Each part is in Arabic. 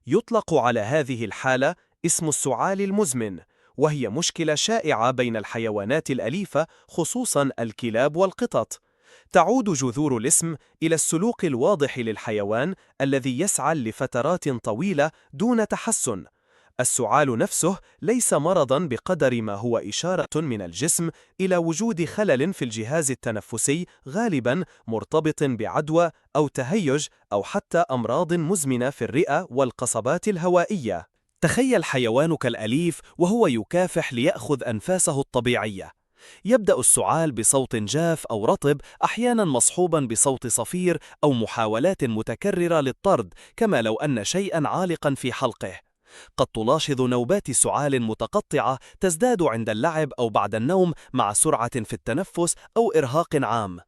يطلق على هذه الحالة اسم السعال المزمن، وهي مشكلة شائعة بين الحيوانات الأليفة خصوصاً الكلاب والقطط. تعود جذور الاسم إلى السلوك الواضح للحيوان الذي يسعى لفترات طويلة دون تحسن. السعال نفسه ليس مرضاً بقدر ما هو إشارة من الجسم إلى وجود خلل في الجهاز التنفسي، غالباً مرتبط بعدوى أو تهيج أو حتى أمراض مزمنة في الرئة والقصبات الهوائية. تخيل حيوانك الأليف وهو يكافح ليأخذ أنفاسه الطبيعية. يبدأ السعال بصوت جاف أو رطب، أحياناً مصحوباً بصوت صفير أو محاولات متكررة للطرد، كما لو أن شيئاً عالقاً في حلقه. قد تلاحظ نوبات سعال متقطعة تزداد عند اللعب أو بعد النوم مع سرعة في التنفس أو إرهاق عام.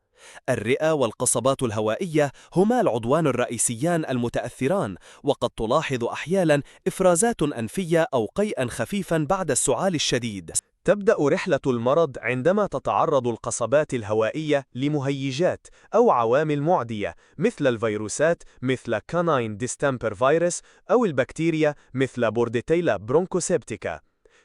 الرئة والقصبات الهوائية هما العضوان الرئيسيان المتأثران، وقد تلاحظ أحيانا إفرازات أنفية أو قيئا خفيفا بعد السعال الشديد. تبدأ رحلة المرض عندما تتعرض القصبات الهوائية لمهيجات أو عوامل معدية مثل الفيروسات مثل كاناين ديستمبر فيروس أو البكتيريا مثل بورديتيلا برونكوسيبتيكا.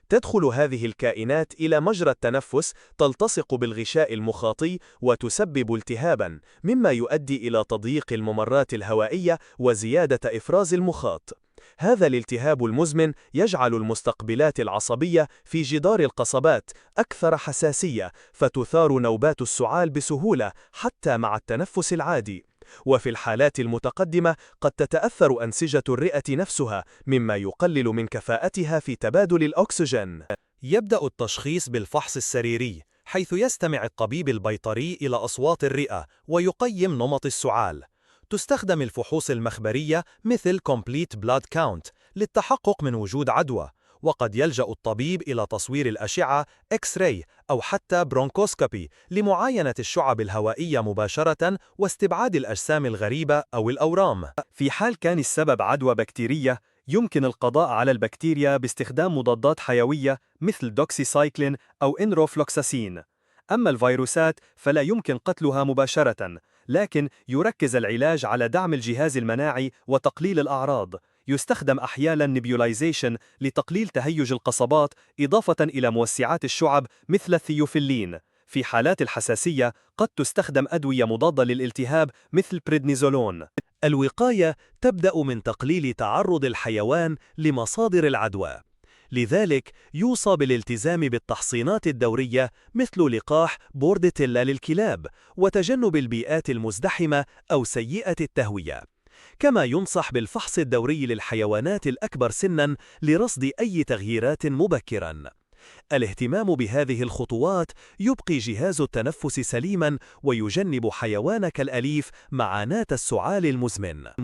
تدخل هذه الكائنات إلى مجرى التنفس، تلتصق بالغشاء المخاطي وتسبب التهابا، مما يؤدي إلى تضييق الممرات الهوائية وزيادة إفراز المخاط. هذا الالتهاب المزمن يجعل المستقبلات العصبية في جدار القصبات أكثر حساسية، فتثار نوبات السعال بسهولة حتى مع التنفس العادي. وفي الحالات المتقدمة قد تتأثر أنسجة الرئة نفسها، مما يقلل من كفاءتها في تبادل الأكسجين. يبدأ التشخيص بالفحص السريري، حيث يستمع الطبيب البيطري إلى أصوات الرئة ويقيم نمط السعال. تستخدم الفحوص المخبرية مثل Complete Blood Count للتحقق من وجود عدوى، وقد يلجأ الطبيب إلى تصوير الأشعة إكس راي أو حتى برونكوسكوبي لمعاينة الشعب الهوائية مباشرة واستبعاد الأجسام الغريبة أو الأورام. في حال كان السبب عدوى بكتيرية، يمكن القضاء على البكتيريا باستخدام مضادات حيوية مثل دوكسيسايكلين أو إنروفلوكساسين. أما الفيروسات فلا يمكن قتلها مباشرة، لكن يركز العلاج على دعم الجهاز المناعي وتقليل الأعراض. يستخدم أحياناً نيبيولايزيشن لتقليل تهيج القصبات، إضافة إلى موسعات الشعب مثل الثيوفيلين. في حالات الحساسية قد تستخدم أدوية مضادة للالتهاب مثل بريدنيزولون. الوقاية تبدأ من تقليل تعرض الحيوان لمصادر العدوى، لذلك يوصى بالالتزام بالتحصينات الدورية مثل لقاح بورديتيلا للكلاب وتجنب البيئات المزدحمة أو سيئة التهوية. كما ينصح بالفحص الدوري للحيوانات الأكبر سناً لرصد أي تغييرات مبكراً. الاهتمام بهذه الخطوات يبقي جهاز التنفس سليماً ويجنب حيوانك الأليف معاناة السعال المزمن.